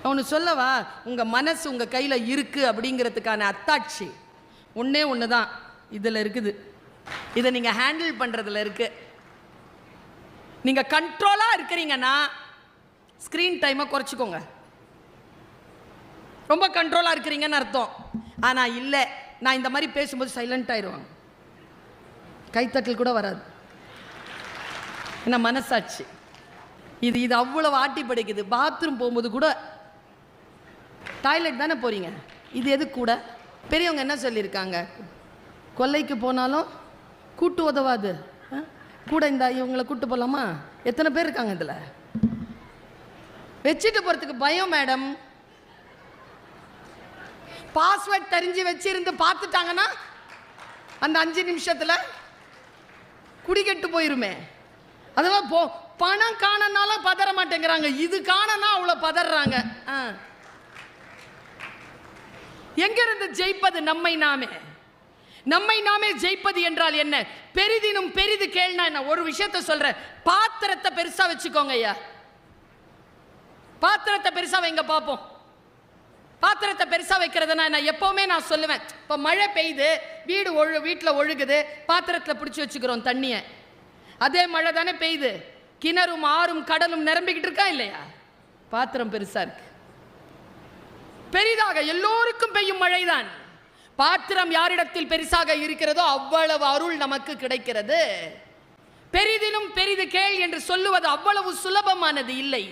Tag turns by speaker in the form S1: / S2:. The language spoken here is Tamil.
S1: அவனு சொல்லவா, உங்க மனசு உங்க கையில இருக்கு அப்படிங்கிறதுக்கான அத்தாட்சி ஒன்னே ஒண்ணுதான் இதுல இருக்குது. இதை நீங்க ஹேண்டில் பண்றதுல இருக்கு. நீங்க கண்ட்ரோலா இருக்கிறீங்கன்னா ஸ்கிரீன் டைமை குறைச்சிக்கோங்க. ரொம்ப கண்ட்ரோலா இருக்கிறீங்கன்னு அர்த்தம். ஆனா இல்ல, நான் இந்த மாதிரி பேசும்போது சைலண்ட் ஆயிடுவாங்க, கைத்தட்டல் கூட வராது. என்ன மனசாட்சி இது இது அவ்வளவு ஆட்டி படைக்குது. பாத்ரூம் போகும்போது கூட, டாய்லெட் தானே போறீங்க, இது எது கூட? பெரியவங்க என்ன சொல்லியிருக்காங்க, கொல்லைக்கு போனாலும் கூட்டு உதவாது, கூட இந்த இவங்களை கூட்டு போகலாமா? எத்தனை பேர் இருக்காங்க இதில்? வச்சுட்டு போகிறதுக்கு பயம் மேடம். பாஸ்வேர்ட் தெரிஞ்சு வச்சிருந்து பார்த்துட்டாங்கன்னா அந்த 5 நிமிஷத்தில் குடிக்கெட்டு போயிருமே. அதெல்லாம் பணம் காணனாலும் பதற மாட்டேங்கிறாங்க, இது காணனா அவ்வளோ பதறாங்க. எங்கிருந்து ஜெயிப்பது? நம்மை நாமே. நம்மை நாமே ஜெயிப்பது என்றால் என்ன? பெரிதினும் பெரிது கேள்னா என்ன? ஒரு விஷயத்தை சொல்றேன், பாத்திரத்தை பெருசா வச்சுக்கோங்க ஐயா. பாத்திரத்தை பெருசா வைங்க பார்ப்போம். பாத்திரத்தை பெருசா வைக்கிறதுனா என்ன? எப்பவுமே நான் சொல்லுவேன், இப்போ மழை பெய்யுது, வீட்டில் ஒழுகுது, பாத்திரத்தில் பிடிச்சி வச்சுக்கிறோம் தண்ணியை. அதே மழை தானே பெய்யுது, கிணறும் ஆறும் கடலும் நிரம்பிக்கிட்டு இருக்கா இல்லையா? பாத்திரம் பெருசா இருக்கு. பெரிதாக எல்லோருக்கும் பெய்யும் மழைதான். பாத்திரம் யாரிடத்தில் பெருசாக இருக்கிறதோ அவ்வளவு அருள் நமக்கு கிடைக்கிறது. பெரிதினும் பெரிது கேள் என்று சொல்லுவது அவ்வளவு சுலபமானது இல்லை.